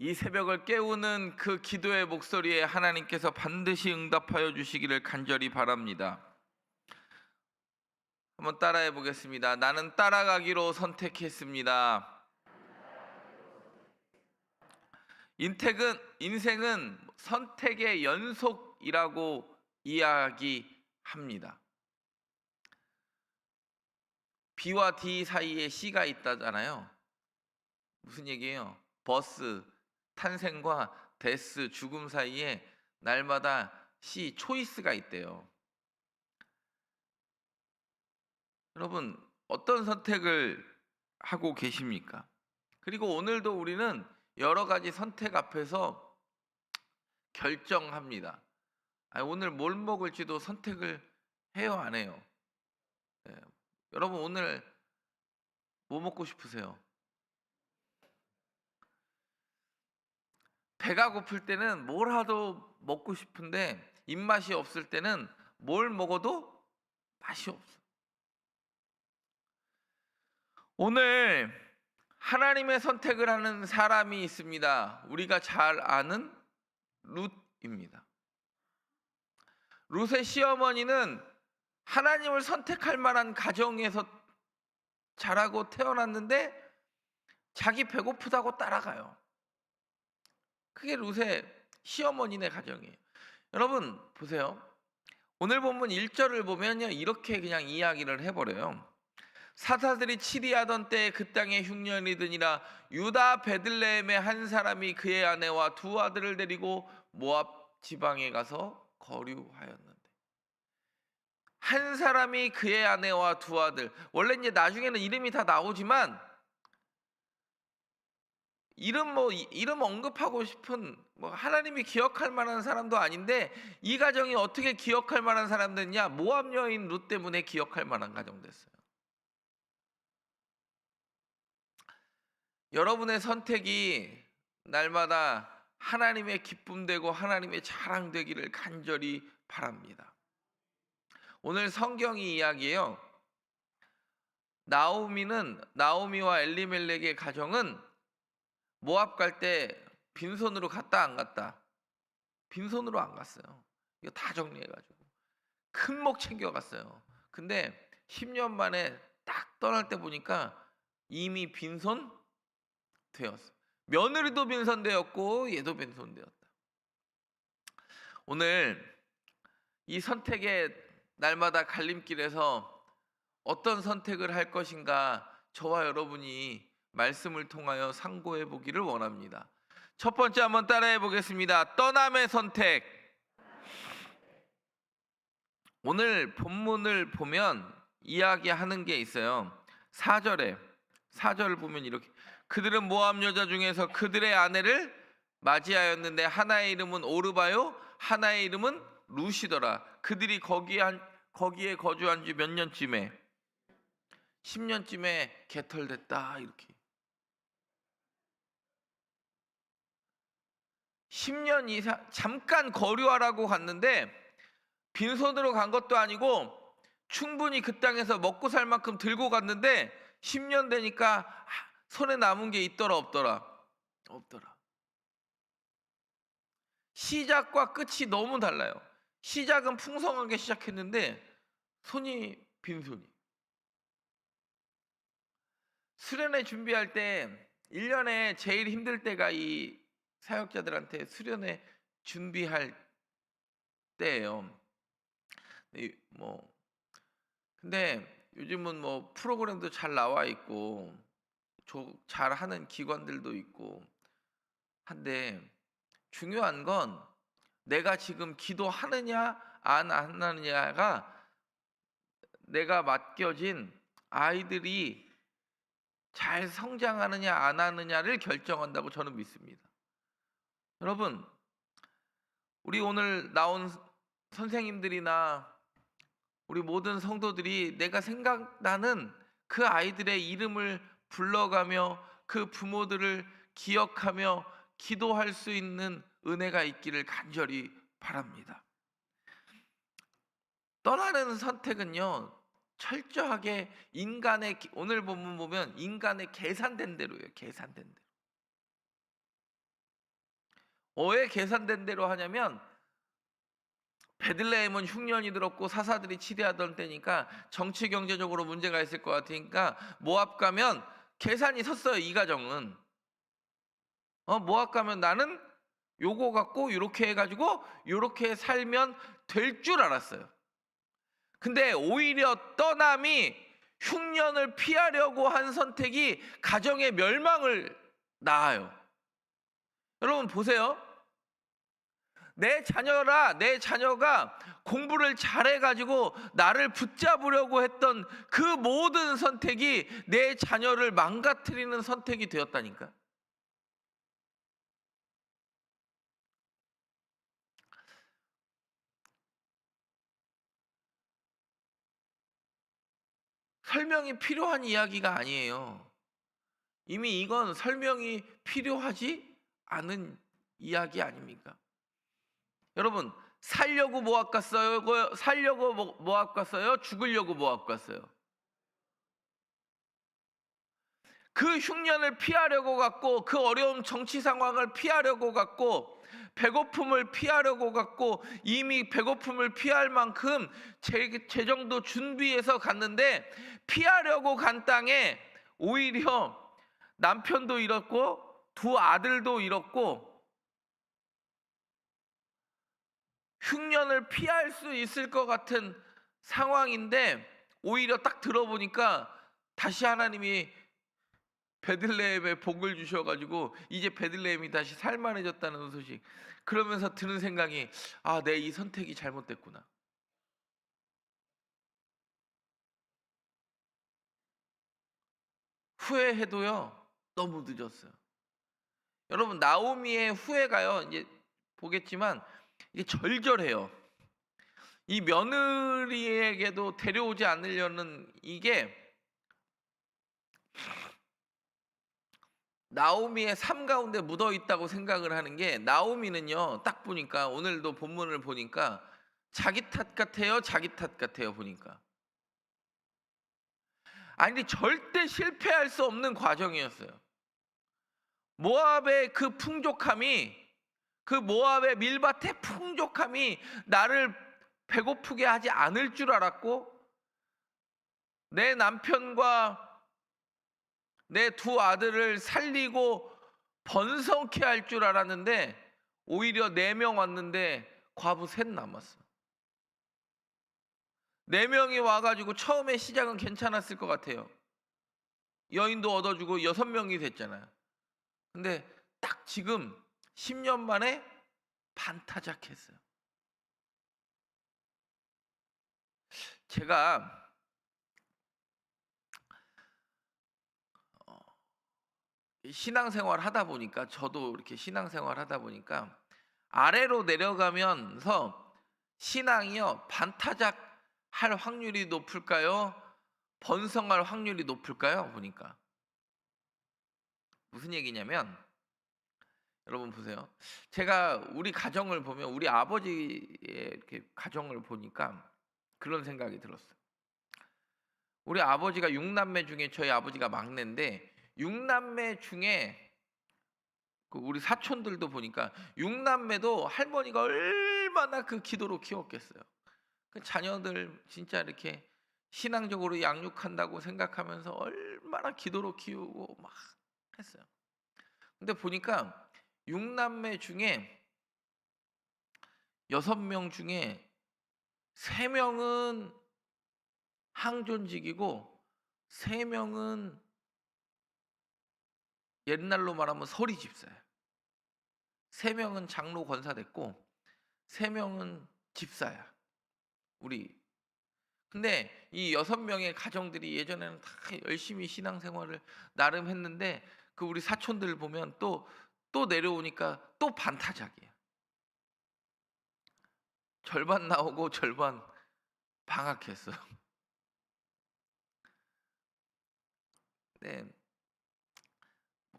이 새벽을 깨우는 그 기도의 목소리에 하나님께서 반드시 응답하여 주시기를 간절히 바랍니다. 한번 따라해 보겠습니다. 나는 따라가기로 선택했습니다. 인생은 선택의 연속이라고 이야기합니다. B와 D 사이에 C가 있다잖아요. 무슨 얘기예요? 버스 탄생과 데스 죽음 사이에 날마다 C 초이스가 있대요. 여러분 어떤 선택을 하고 계십니까? 그리고 오늘도 우리는 여러 가지 선택 앞에서 결정합니다. 오늘 뭘 먹을지도 선택을 해요, 안 해요? 예. 여러분 오늘 뭐 먹고 싶으세요? 배가 고플 때는 뭘 하도 먹고 싶은데 입맛이 없을 때는 뭘 먹어도 맛이 없어. 오늘 하나님의 선택을 하는 사람이 있습니다. 우리가 잘 아는 룻입니다. 룻의 시어머니는 하나님을 선택할 만한 가정에서 자라고 태어났는데 자기 배고프다고 따라가요. 그게 룻의 시어머니네 가정이에요. 여러분 보세요. 오늘 본문 1절을 보면요, 이렇게 그냥 이야기를 해버려요. 사사들이 치리하던 때에 그 땅에 흉년이 드니라. 유다 베들레헴의 한 사람이 그의 아내와 두 아들을 데리고 모압 지방에 가서 거류하였는데, 한 사람이 그의 아내와 두 아들, 원래 이제 나중에는 이름이 다 나오지만 이름 언급하고 싶은 하나님이 기억할 만한 사람도 아닌데, 이 가정이 어떻게 기억할 만한 사람 됐냐? 모압 여인 룻 때문에 기억할 만한 가정 됐어요. 여러분의 선택이 날마다 하나님의 기쁨 되고 하나님의 자랑 되기를 간절히 바랍니다. 오늘 성경이 이야기해요. 나오미와 엘리멜렉의 가정은 모압 갈 때 빈손으로 갔다 안 갔다? 빈손으로 안 갔어요. 이거 다 정리해가지고 큰 목 챙겨갔어요. 근데 10년 만에 딱 떠날 때 보니까 이미 빈손 되었어. 며느리도 빈손되었고 얘도 빈손되었다. 오늘 이 선택의 날마다 갈림길에서 어떤 선택을 할 것인가, 저와 여러분이 말씀을 통하여 상고해 보기를 원합니다. 첫 번째 한번 따라해 보겠습니다. 떠남의 선택. 오늘 본문을 보면 이야기하는 게 있어요. 4절을 보면 이렇게, 그들은 모압 여자 중에서 그들의 아내를 맞이하였는데 하나의 이름은 오르바요 하나의 이름은 룻이더라. 그들이 거기에 거주한 지 몇 년쯤에? 10년쯤에 개털됐다. 이렇게 10년 이상 잠깐 거류하라고 갔는데 빈손으로 간 것도 아니고 충분히 그 땅에서 먹고 살 만큼 들고 갔는데 10년 되니까 손에 남은 게 있더라 없더라? 없더라. 시작과 끝이 너무 달라요. 시작은 풍성하게 시작했는데 손이 빈손이. 수련회 준비할 때 1년에 제일 힘들 때가 이 사역자들한테 수련회 준비할 때예요. 근데 요즘은 프로그램도 잘 나와 있고 잘하는 기관들도 있고 한데, 중요한 건 내가 지금 기도하느냐 안 하느냐가 내가 맡겨진 아이들이 잘 성장하느냐 안 하느냐를 결정한다고 저는 믿습니다. 여러분, 우리 오늘 나온 선생님들이나 우리 모든 성도들이 내가 생각나는 그 아이들의 이름을 불러가며 그 부모들을 기억하며 기도할 수 있는 은혜가 있기를 간절히 바랍니다. 떠나는 선택은요, 철저하게 오늘 본문 보면 인간의 계산된 대로예요. 계산된 대로. 왜 계산된 대로 하냐면 베들레헴은 흉년이 들었고 사사들이 치대하던 때니까 정치 경제적으로 문제가 있을 것 같으니까 모압 가면 계산이 섰어요. 이 가정은 모압 가면 나는 요거 갖고 요렇게 해가지고 요렇게 살면 될 줄 알았어요. 근데 오히려 떠남이 흉년을 피하려고 한 선택이 가정의 멸망을 낳아요. 여러분 보세요. 내 자녀가 공부를 잘해가지고 나를 붙잡으려고 했던 그 모든 선택이 내 자녀를 망가뜨리는 선택이 되었다니까. 설명이 필요한 이야기가 아니에요. 이미 이건 설명이 필요하지 않은 이야기 아닙니까? 여러분, 살려고 모압 갔어요? 모압 갔어요? 죽으려고 모압 갔어요? 그 흉년을 피하려고 갔고, 그 어려운 정치 상황을 피하려고 갔고, 배고픔을 피하려고 갔고, 이미 배고픔을 피할 만큼 재정도 준비해서 갔는데, 피하려고 간 땅에 오히려 남편도 잃었고 두 아들도 잃었고, 흉년을 피할 수 있을 것 같은 상황인데 오히려 딱 들어보니까 다시 하나님이 베들레헴에 복을 주셔가지고 이제 베들레헴이 다시 살만해졌다는 소식. 그러면서 드는 생각이, 내 이 선택이 잘못됐구나. 후회해도요 너무 늦었어요. 여러분, 나오미의 후회가요, 이제 보겠지만 이게 절절해요. 이 며느리에게도 데려오지 않으려는 이게 나오미의 삶 가운데 묻어 있다고 생각을 하는 게, 나오미는요 딱 보니까 오늘도 본문을 보니까 자기 탓 같아요, 자기 탓 같아요. 보니까 아니 절대 실패할 수 없는 과정이었어요. 모압의 그 풍족함이, 그 모압의 밀밭의 풍족함이 나를 배고프게 하지 않을 줄 알았고, 내 남편과 내 두 아들을 살리고 번성케 할 줄 알았는데 오히려 4명 왔는데 과부 셋 남았어. 4명이 와가지고 처음에 시작은 괜찮았을 것 같아요. 여인도 얻어주고 6명이 됐잖아요. 근데 딱 지금 10년 만에 반타작했어요. 제가 신앙생활 하다 보니까, 저도 이렇게 신앙생활 하다 보니까 아래로 내려가면서 신앙이요 반타작 할 확률이 높을까요? 번성할 확률이 높을까요? 보니까 무슨 얘기냐면, 여러분 보세요. 제가 우리 가정을 보면, 우리 아버지의 이렇게 가정을 보니까 그런 생각이 들었어요. 우리 아버지가 6남매 중에 저희 아버지가 막내인데, 6남매 중에 우리 사촌들도 보니까 6남매도 할머니가 얼마나 그 기도로 키웠겠어요. 그 자녀들 진짜 이렇게 신앙적으로 양육한다고 생각하면서 얼마나 기도로 키우고 막 했어요. 근데 보니까 6남매 중에 6명 중에 3명은 항존직이고 3명은 옛날로 말하면 서리 집사예요. 3명은 장로 권사 됐고 3명은 집사야. 우리. 근데 이 6명의 가정들이 예전에는 다 열심히 신앙생활을 나름 했는데, 그 우리 사촌들 보면 또 내려오니까 또 반타작이에요. 절반 나오고 절반 방학했어요. 네.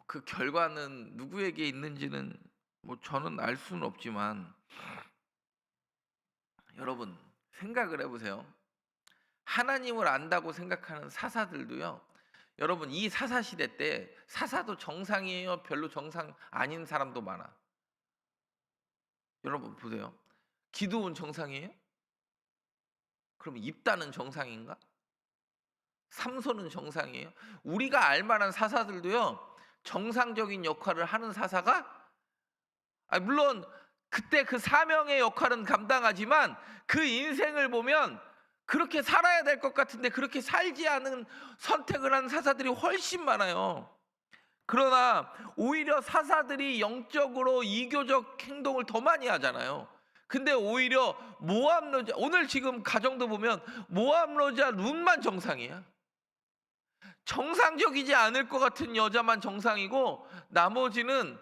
그 결과는 누구에게 있는지는 저는 알 수는 없지만, 여러분 생각을 해보세요. 하나님을 안다고 생각하는 사사들도요, 여러분 이 사사시대 때 사사도 정상이에요? 별로 정상 아닌 사람도 많아. 여러분 보세요. 기드온 정상이에요? 그럼 입다는 정상인가? 삼손은 정상이에요? 우리가 알만한 사사들도요, 정상적인 역할을 하는 사사가, 물론 그때 그 사명의 역할은 감당하지만 그 인생을 보면 그렇게 살아야 될 것 같은데 그렇게 살지 않은 선택을 한 사사들이 훨씬 많아요. 그러나 오히려 사사들이 영적으로 이교적 행동을 더 많이 하잖아요. 근데 오히려 모압 여자, 오늘 지금 가정도 보면 모압 여자 룻만 정상이야. 정상적이지 않을 것 같은 여자만 정상이고, 나머지는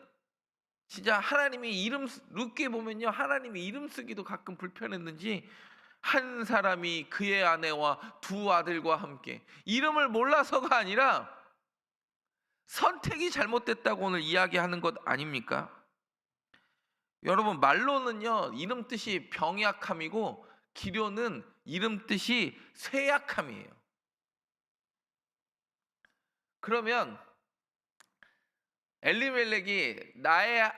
진짜 하나님이 룻기 보면요, 하나님이 이름 쓰기도 가끔 불편했는지 한 사람이 그의 아내와 두 아들과 함께, 이름을 몰라서가 아니라 선택이 잘못됐다고 오늘 이야기하는 것 아닙니까? 여러분, 말로는요 이름 뜻이 병약함이고 기료는 이름 뜻이 쇠약함이에요. 그러면 엘리멜렉이 나의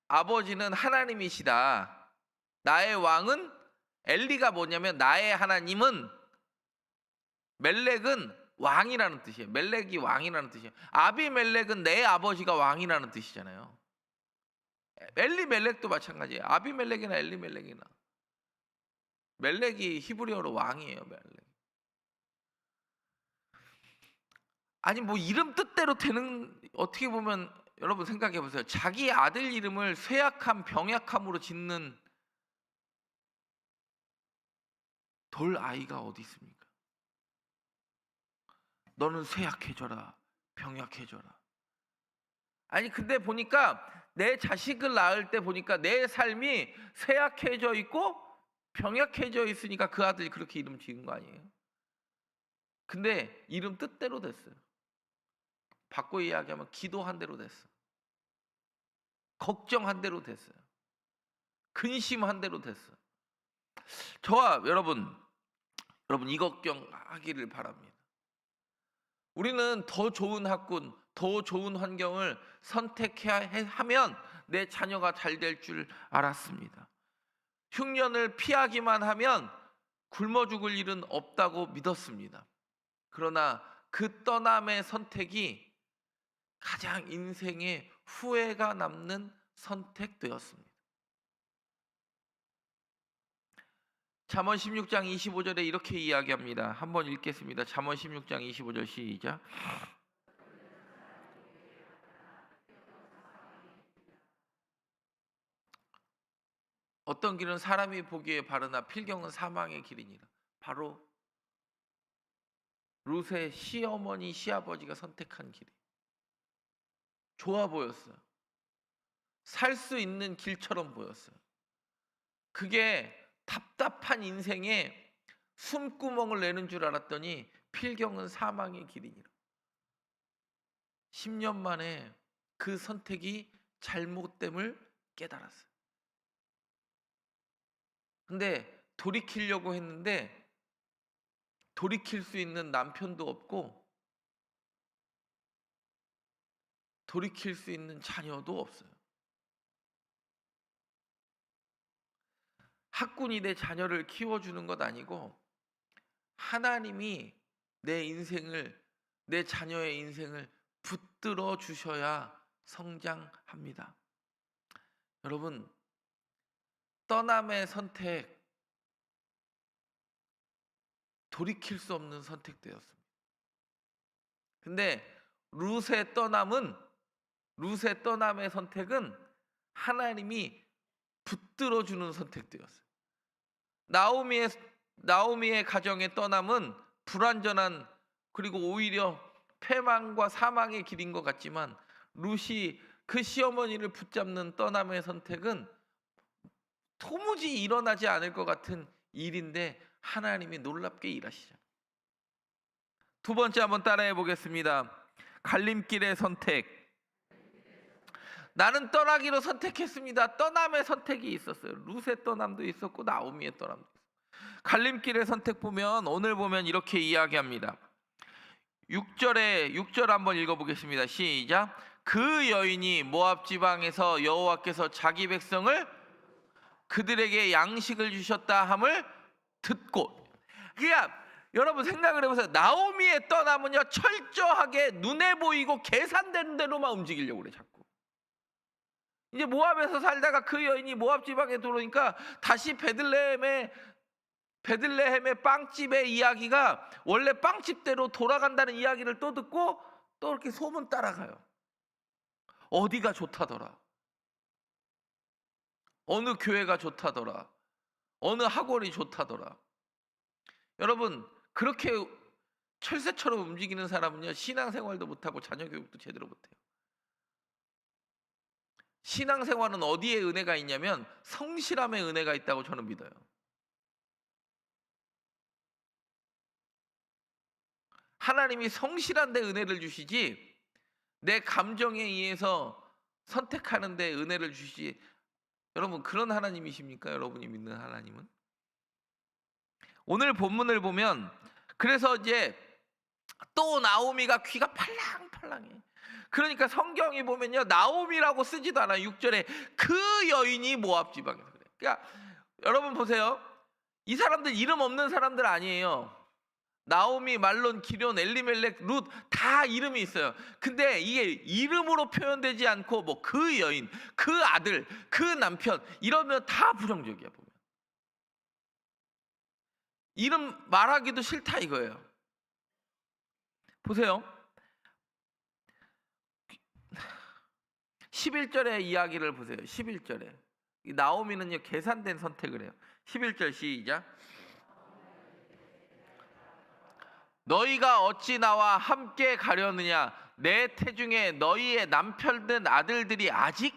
아버지는 하나님이시다, 나의 왕은, 엘리가 뭐냐면 나의 하나님은, 멜렉은 왕이라는 뜻이에요. 멜렉이 왕이라는 뜻이에요. 아비멜렉은 내 아버지가 왕이라는 뜻이잖아요. 엘리멜렉도 마찬가지예요. 아비멜렉이나 엘리멜렉이나. 멜렉이 히브리어로 왕이에요. 멜렉. 아니 뭐 이름 뜻대로 되는, 어떻게 보면 여러분 생각해 보세요. 자기 아들 이름을 쇠약함, 병약함으로 짓는 돌 아이가 어디 있습니까? 너는 쇠약해져라, 병약해져라. 아니 근데 보니까 내 자식을 낳을 때 보니까 내 삶이 쇠약해져 있고 병약해져 있으니까 그 아들이 그렇게 이름 지은 거 아니에요? 근데 이름 뜻대로 됐어요. 바꿔 이야기하면 기도한 대로 됐어. 걱정한 대로 됐어요. 근심한 대로 됐어. 저와 여러분 이 걱정하기를 바랍니다. 우리는 더 좋은 학군, 더 좋은 환경을 선택해야 하면 내 자녀가 잘 될 줄 알았습니다. 흉년을 피하기만 하면 굶어 죽을 일은 없다고 믿었습니다. 그러나 그 떠남의 선택이 가장 인생에 후회가 남는 선택되었습니다. 잠언 16장 25절에 이렇게 이야기합니다. 한번 읽겠습니다. 잠언 16장 25절 시작. 어떤 길은 사람이 보기에 바르나 필경은 사망의 길이니라. 바로 룻의 시어머니 시아버지가 선택한 길이 좋아 보였어요. 살 수 있는 길처럼 보였어요. 그게 답답한 인생에 숨구멍을 내는 줄 알았더니 필경은 사망의 길이니라. 10년 만에 그 선택이 잘못됨을 깨달았어요. 근데 돌이키려고 했는데 돌이킬 수 있는 남편도 없고 돌이킬 수 있는 자녀도 없어요. 학군이 내 자녀를 키워주는 것 아니고 하나님이 내 인생을, 내 자녀의 인생을 붙들어 주셔야 성장합니다. 여러분, 떠남의 선택, 돌이킬 수 없는 선택되었습니다. 근데 룻의 떠남의 선택은 하나님이 붙들어 주는 선택되었어요. 나오미의 가정의 떠남은 불완전한, 그리고 오히려 패망과 사망의 길인 것 같지만 룻이 그 시어머니를 붙잡는 떠남의 선택은 도무지 일어나지 않을 것 같은 일인데 하나님이 놀랍게 일하시잖아요. 두 번째 한번 따라해 보겠습니다. 갈림길의 선택. 나는 떠나기로 선택했습니다. 떠남의 선택이 있었어요. 룻의 떠남도 있었고 나오미의 떠남도 있었어요. 갈림길의 선택 보면, 오늘 보면 이렇게 이야기합니다. 6절 한번 읽어보겠습니다. 시작. 그 여인이 모압 지방에서 여호와께서 자기 백성을 그들에게 양식을 주셨다 함을 듣고. 그러니까 여러분 생각을 해보세요. 나오미의 떠남은요 철저하게 눈에 보이고 계산된 대로만 움직이려고 그래 자꾸. 이제 모압에서 살다가 그 여인이 모압 지방에 들어오니까 다시 베들레헴의 빵집의 이야기가 원래 빵집대로 돌아간다는 이야기를 또 듣고 또 이렇게 소문 따라가요. 어디가 좋다더라, 어느 교회가 좋다더라, 어느 학원이 좋다더라. 여러분 그렇게 철새처럼 움직이는 사람은요 신앙생활도 못하고 자녀교육도 제대로 못해요. 신앙생활은 어디에 은혜가 있냐면 성실함의 은혜가 있다고 저는 믿어요. 하나님이 성실한 데 은혜를 주시지 내 감정에 의해서 선택하는 데 은혜를 주시지. 여러분 그런 하나님이십니까? 여러분이 믿는 하나님은? 오늘 본문을 보면 그래서 이제 또 나오미가 귀가 팔랑팔랑해. 그러니까 성경이 보면요 나오미라고 쓰지도 않아요. 6절에 그 여인이 모압 지방에서 그래. 그러니까 여러분 보세요. 이 사람들 이름 없는 사람들 아니에요. 나오미, 말론, 기럐, 엘리멜렉, 룻 다 이름이 있어요. 근데 이게 이름으로 표현되지 않고 뭐 그 여인, 그 아들, 그 남편 이러면 다 부정적이야. 보면 이름 말하기도 싫다 이거예요. 보세요. 11절의 이야기를 보세요. 11절에 나오미는요 계산된 선택을 해요. 11절 시작. 너희가 어찌 나와 함께 가려느냐? 내 태중에 너희의 남편된 아들들이 아직.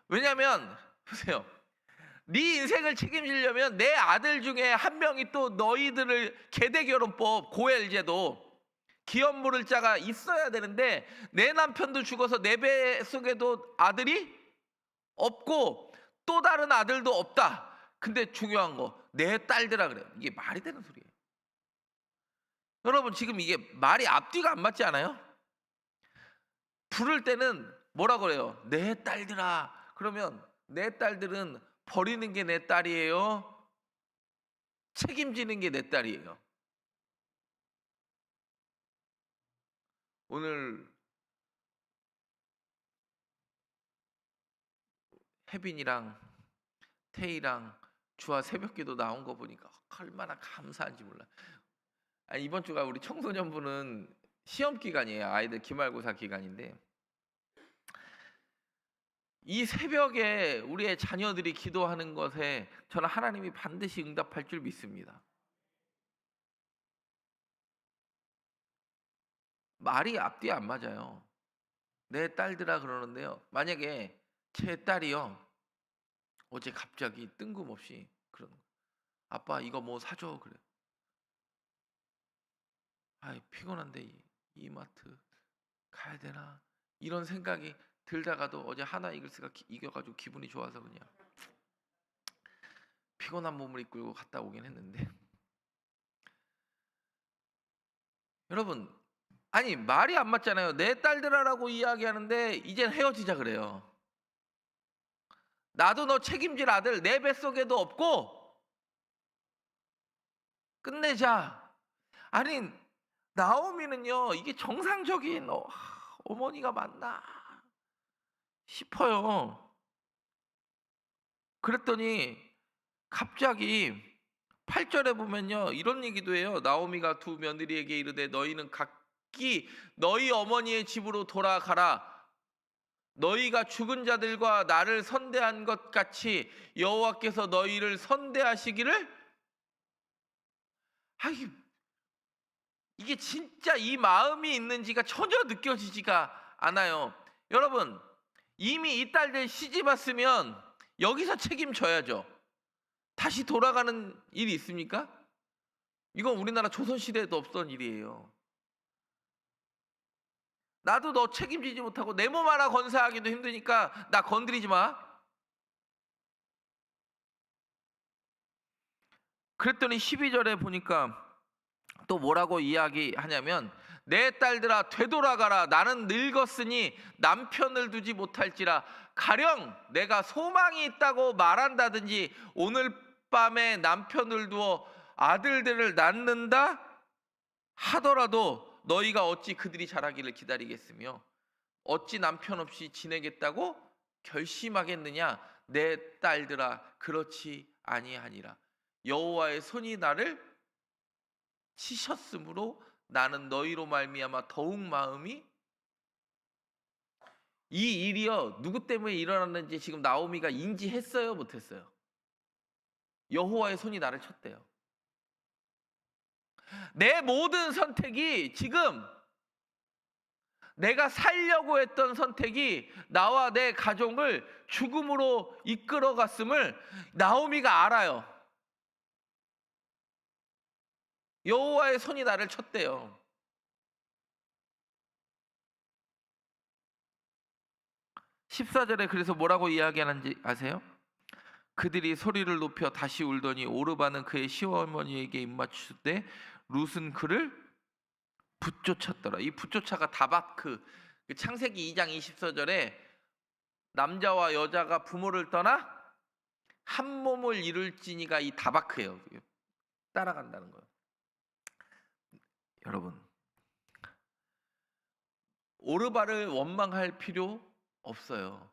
왜냐하면 보세요. 네 인생을 책임지려면 내 아들 중에 한 명이 또 너희들을 계대결혼법 고엘제도 기업 물을 자가 있어야 되는데 내 남편도 죽어서 내 뱃속에도 아들이 없고 또 다른 아들도 없다. 근데 중요한 거 내 딸들아 그래요. 이게 말이 되는 소리예요. 여러분 지금 이게 말이 앞뒤가 안 맞지 않아요? 부를 때는 뭐라 그래요? 내 딸들아. 그러면 내 딸들은 버리는 게 내 딸이에요? 책임지는 게 내 딸이에요? 오늘 혜빈이랑 태희랑 주와 새벽기도 나온 거 보니까 얼마나 감사한지 몰라. 아니, 이번 주가 우리 청소년부는 시험 기간이에요. 아이들 기말고사 기간인데 이 새벽에 우리의 자녀들이 기도하는 것에 저는 하나님이 반드시 응답할 줄 믿습니다. 말이 앞뒤 안 맞아요. 내 딸들아 그러는데요. 만약에 제 딸이요 어제 갑자기 뜬금없이 그러는 거예요. 아빠 이거 뭐 사줘 그래. 아이 피곤한데 이마트 가야 되나 이런 생각이 들다가도 어제 하나 이글스가 이겨가지고 기분이 좋아서 그냥 피곤한 몸을 이끌고 갔다 오긴 했는데 여러분 아니 말이 안 맞잖아요. 내 딸들아라고 이야기하는데 이젠 헤어지자 그래요. 나도 너 책임질 아들 내 뱃속에도 없고 끝내자. 아니 나오미는요 이게 정상적인 어머니가 맞나 싶어요. 그랬더니 갑자기 8절에 보면요 이런 얘기도 해요. 나오미가 두 며느리에게 이르되 너희는 각기 너희 어머니의 집으로 돌아가라. 너희가 죽은 자들과 나를 선대한 것 같이 여호와께서 너희를 선대하시기를. 아이 이게 진짜 이 마음이 있는지가 전혀 느껴지지가 않아요. 여러분 이미 이 딸들 시집 왔으면 여기서 책임져야죠. 다시 돌아가는 일이 있습니까? 이건 우리나라 조선시대에도 없던 일이에요. 나도 너 책임지지 못하고 내 몸 하나 건사하기도 힘드니까 나 건드리지 마. 그랬더니 12절에 보니까 또 뭐라고 이야기하냐면 내 딸들아 되돌아가라. 나는 늙었으니 남편을 두지 못할지라. 가령 내가 소망이 있다고 말한다든지 오늘 밤에 남편을 두어 아들들을 낳는다 하더라도 너희가 어찌 그들이 자라기를 기다리겠으며 어찌 남편 없이 지내겠다고 결심하겠느냐. 내 딸들아 그렇지 아니하니라. 여호와의 손이 나를 치셨으므로 나는 너희로 말미암아 더욱 마음이. 이 일이요 누구 때문에 일어났는지 지금 나오미가 인지했어요, 못했어요? 여호와의 손이 나를 쳤대요. 내 모든 선택이 지금 내가 살려고 했던 선택이 나와 내 가정을 죽음으로 이끌어갔음을 나오미가 알아요. 여호와의 손이 나를 쳤대요. 14절에 그래서 뭐라고 이야기하는지 아세요? 그들이 소리를 높여 다시 울더니 오르바는 그의 시어머니에게 입맞추되 룻은 그를 붙쫓았더라. 이 붙쫓아가 다바크, 창세기 2장 24절에 남자와 여자가 부모를 떠나 한 몸을 이룰지니가 이 다바크예요. 따라간다는 거예요. 여러분, 오르바를 원망할 필요 없어요.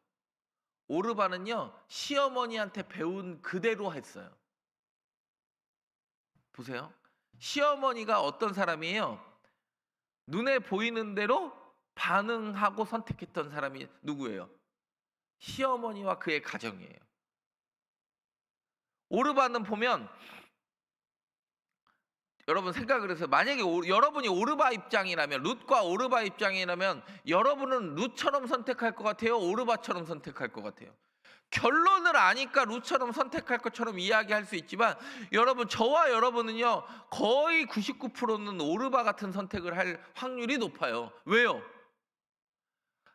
오르바는요 시어머니한테 배운 그대로 했어요. 보세요. 시어머니가 어떤 사람이에요? 눈에 보이는 대로 반응하고 선택했던 사람이 누구예요? 시어머니와 그의 가정이에요. 오르바는 보면 여러분 생각을 해서 만약에 여러분이 오르바 입장이라면, 룻과 오르바 입장이라면 여러분은 룻처럼 선택할 것 같아요? 오르바처럼 선택할 것 같아요? 결론을 아니까 룻처럼 선택할 것처럼 이야기할 수 있지만 여러분, 저와 여러분은요 거의 99%는 오르바 같은 선택을 할 확률이 높아요. 왜요?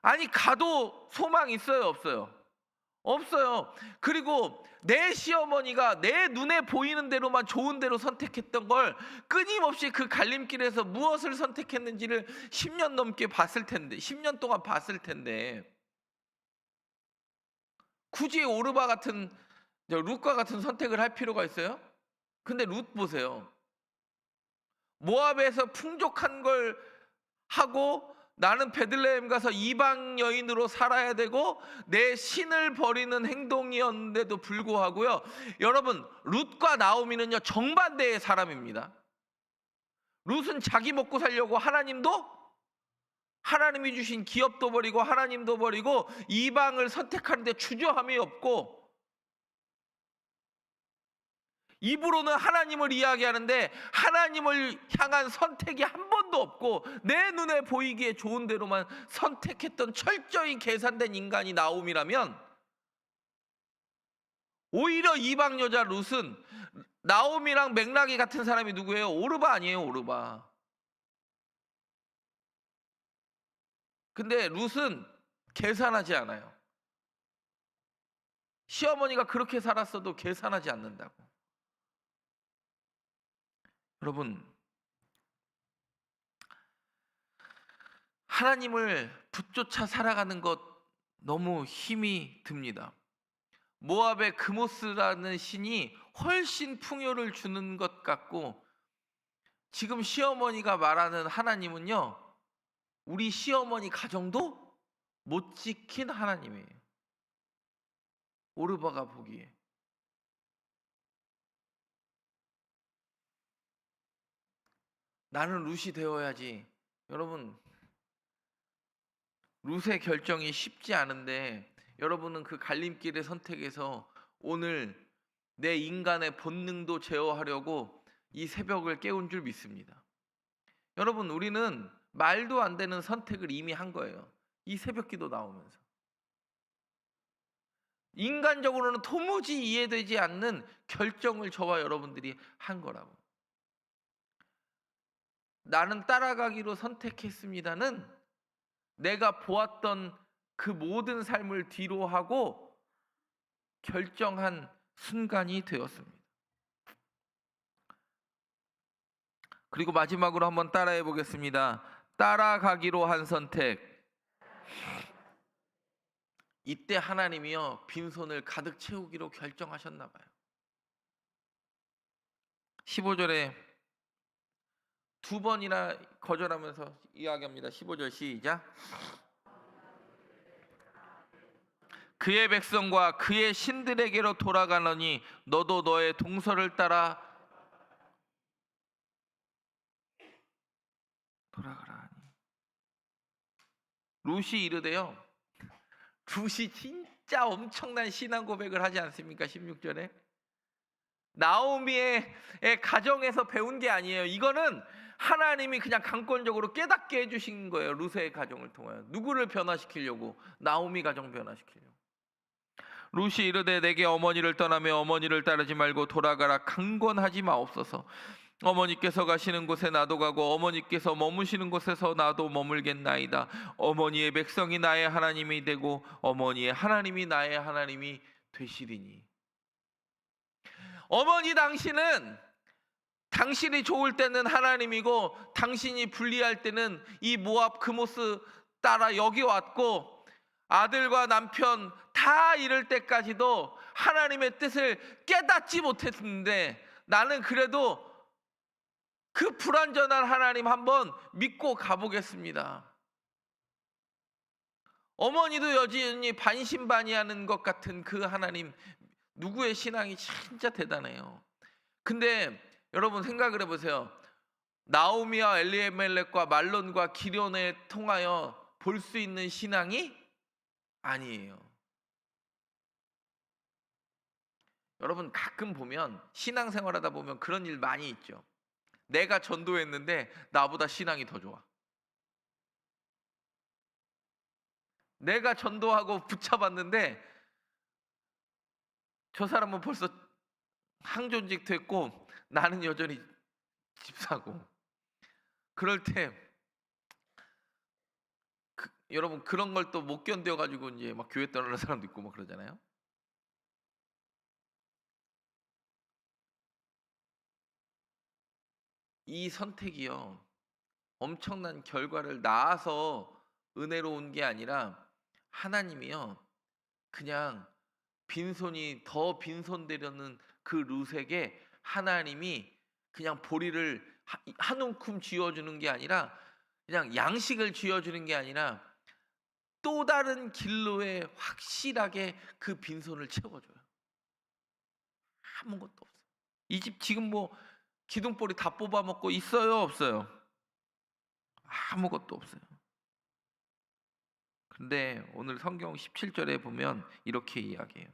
아니 가도 소망 있어요, 없어요? 없어요. 그리고 내 시어머니가 내 눈에 보이는 대로만 좋은 대로 선택했던 걸 끊임없이 그 갈림길에서 무엇을 선택했는지를 10년 넘게 봤을 텐데, 10년 동안 봤을 텐데 굳이 오르바 같은, 룻과 같은 선택을 할 필요가 있어요? 근데 룻 보세요. 모압에서 풍족한 걸 하고 나는 베들레헴 가서 이방 여인으로 살아야 되고 내 신을 버리는 행동이었는데도 불구하고요, 여러분 룻과 나오미는요 정반대의 사람입니다. 룻은 자기 먹고 살려고 하나님이 주신 기업도 버리고 하나님도 버리고 이방을 선택하는데 주저함이 없고, 입으로는 하나님을 이야기하는데 하나님을 향한 선택이 한 번도 없고 내 눈에 보이기에 좋은 대로만 선택했던 철저히 계산된 인간이 나오미라면, 오히려 이방 여자 룻은 나오미랑 맥락이 같은 사람이 누구예요? 오르바 아니에요, 오르바. 근데 룻은 계산하지 않아요. 시어머니가 그렇게 살았어도 계산하지 않는다고. 여러분, 하나님을 붙쫓아 살아가는 것 너무 힘이 듭니다. 모압의 그모스라는 신이 훨씬 풍요를 주는 것 같고, 지금 시어머니가 말하는 하나님은요 우리 시어머니 가정도 못 지킨 하나님이에요. 오르바가 보기에. 나는 룻이 되어야지. 여러분, 룻의 결정이 쉽지 않은데 여러분은 그 갈림길의 선택에서 오늘 내 인간의 본능도 제어하려고 이 새벽을 깨운 줄 믿습니다. 여러분, 우리는 말도 안 되는 선택을 이미 한 거예요. 이 새벽기도 나오면서 인간적으로는 도무지 이해되지 않는 결정을 저와 여러분들이 한 거라고. 나는 따라가기로 선택했습니다는 내가 보았던 그 모든 삶을 뒤로 하고 결정한 순간이 되었습니다. 그리고 마지막으로 한번 따라해 보겠습니다. 따라가기로 한 선택. 이때 하나님이요 빈손을 가득 채우기로 결정하셨나 봐요. 15절에 두 번이나 거절하면서 이야기합니다. 15절 시작. 그의 백성과 그의 신들에게로 돌아가느니 너도 너의 동서를 따라 돌아가라 하니. 룻이 이르되요. 룻이 진짜 엄청난 신앙 고백을 하지 않습니까? 16절에 나오미의 가정에서 배운 게 아니에요. 이거는 하나님이 그냥 강권적으로 깨닫게 해주신 거예요. 룻의 가정을 통하여. 누구를 변화시키려고? 나오미 가정 변화시키려고. 룻이 이르되 내게 어머니를 떠나며 어머니를 따르지 말고 돌아가라. 강권하지 마옵소서. 어머니께서 가시는 곳에 나도 가고 어머니께서 머무시는 곳에서 나도 머물겠나이다. 어머니의 백성이 나의 하나님이 되고 어머니의 하나님이 나의 하나님이 되시리니. 어머니 당신은 당신이 좋을 때는 하나님이고 당신이 불리할 때는 이 모압 그모스 따라 여기 왔고 아들과 남편 다 이럴 때까지도 하나님의 뜻을 깨닫지 못했는데 나는 그래도 그 불완전한 하나님 한번 믿고 가보겠습니다. 어머니도 여전히 반신반의하는 것 같은 그 하나님, 누구의 신앙이 진짜 대단해요. 근데 여러분 생각을 해보세요. 나오미와 엘리멜렉과 말론과 기련에 통하여 볼 수 있는 신앙이 아니에요. 여러분 가끔 보면 신앙생활하다 보면 그런 일 많이 있죠. 내가 전도했는데 나보다 신앙이 더 좋아. 내가 전도하고 붙잡았는데 저 사람은 벌써 항존직 됐고 나는 여전히 집사고. 그럴 때 여러분 그런 걸 또 못 견뎌가지고 이제 막 교회 떠나는 사람도 있고 막 그러잖아요. 이 선택이요 엄청난 결과를 낳아서 은혜로 온 게 아니라 하나님이요 그냥 빈손이 더 빈손되려는 그 룻에게 하나님이 그냥 보리를 한 움큼 쥐어주는 게 아니라 그냥 양식을 쥐어주는 게 아니라 또 다른 길로에 확실하게 그 빈손을 채워줘요. 아무것도 없어요. 이 집 지금 뭐 기둥뿌리 다 뽑아 먹고 있어요, 없어요? 아무것도 없어요. 근데 오늘 성경 17절에 보면 이렇게 이야기해요.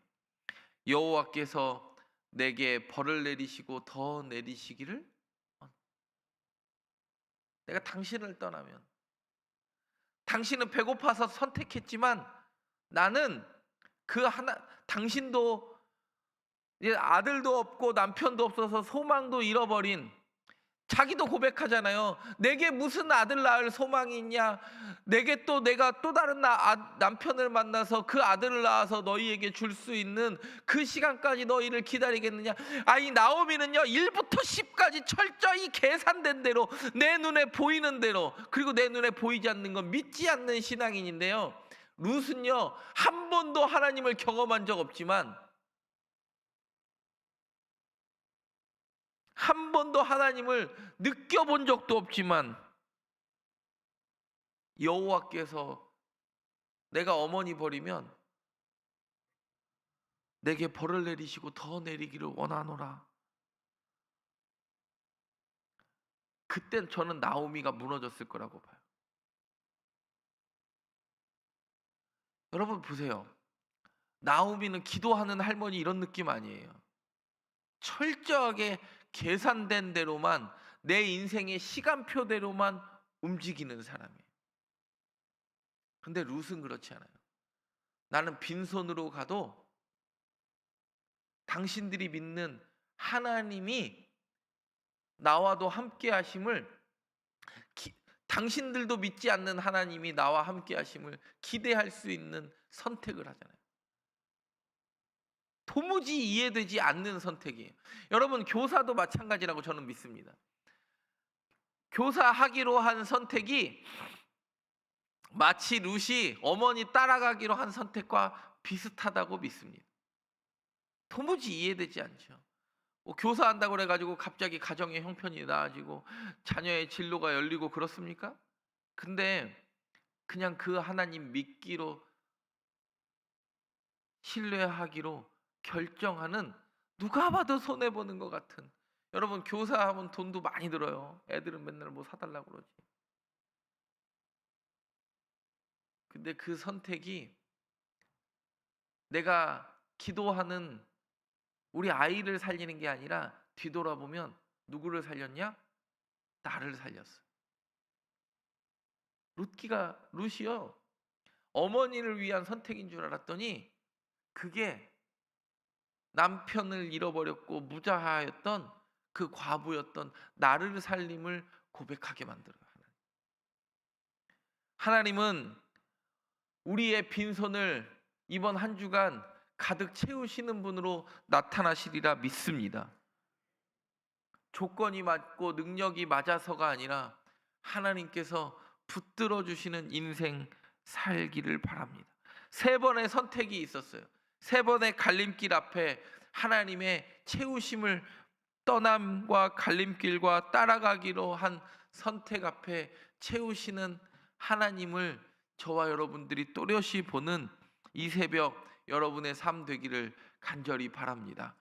여호와께서 내게 벌을 내리시고 더 내리시기를. 내가 당신을 떠나면 당신은 배고파서 선택했지만 나는 그 하나 당신도 이제 아들도 없고 남편도 없어서 소망도 잃어버린 자기도 고백하잖아요. 내게 무슨 아들 낳을 소망이 있냐? 내게 또 내가 또 다른 남편을 만나서 그 아들을 낳아서 너희에게 줄 수 있는 그 시간까지 너희를 기다리겠느냐? 이 나오미는요 1부터 10까지 철저히 계산된 대로 내 눈에 보이는 대로 그리고 내 눈에 보이지 않는 건 믿지 않는 신앙인인데요. 룻은요 한 번도 하나님을 경험한 적 없지만 한 번도 하나님을 느껴본 적도 없지만 여호와께서 내가 어머니 버리면 내게 벌을 내리시고 더 내리기를 원하노라. 그땐 저는 나오미가 무너졌을 거라고 봐요. 여러분 보세요. 나오미는 기도하는 할머니 이런 느낌 아니에요. 철저하게 계산된 대로만 내 인생의 시간표대로만 움직이는 사람이에요. 근데 룻은 그렇지 않아요. 나는 빈손으로 가도 당신들이 믿는 하나님이 나와도 함께 하심을 당신들도 믿지 않는 하나님이 나와 함께 하심을 기대할 수 있는 선택을 하잖아요. 도무지 이해되지 않는 선택이에요. 여러분 교사도 마찬가지라고 저는 믿습니다. 교사하기로 한 선택이 마치 룻이 어머니 따라가기로 한 선택과 비슷하다고 믿습니다. 도무지 이해되지 않죠. 뭐 교사한다고 그래 가지고 갑자기 가정의 형편이 나아지고 자녀의 진로가 열리고 그렇습니까? 근데 그냥 그 하나님 믿기로 신뢰하기로 결정하는, 누가 봐도 손해 보는 것 같은, 여러분 교사하면 돈도 많이 들어요. 애들은 맨날 뭐 사달라고 그러지. 근데 그 선택이 내가 기도하는 우리 아이를 살리는 게 아니라 뒤돌아보면 누구를 살렸냐? 나를 살렸어. 룻이요. 어머니를 위한 선택인 줄 알았더니 그게 남편을 잃어버렸고 무자하였던 그 과부였던 나를 살림을 고백하게 만들어요. 하나님은 우리의 빈손을 이번 한 주간 가득 채우시는 분으로 나타나시리라 믿습니다. 조건이 맞고 능력이 맞아서가 아니라 하나님께서 붙들어 주시는 인생 살기를 바랍니다. 3번의 선택이 있었어요. 3번의 갈림길 앞에 하나님의 채우심을, 떠남과 갈림길과 따라가기로 한 선택 앞에 채우시는 하나님을 저와 여러분들이 또렷이 보는 이 새벽 여러분의 삶 되기를 간절히 바랍니다.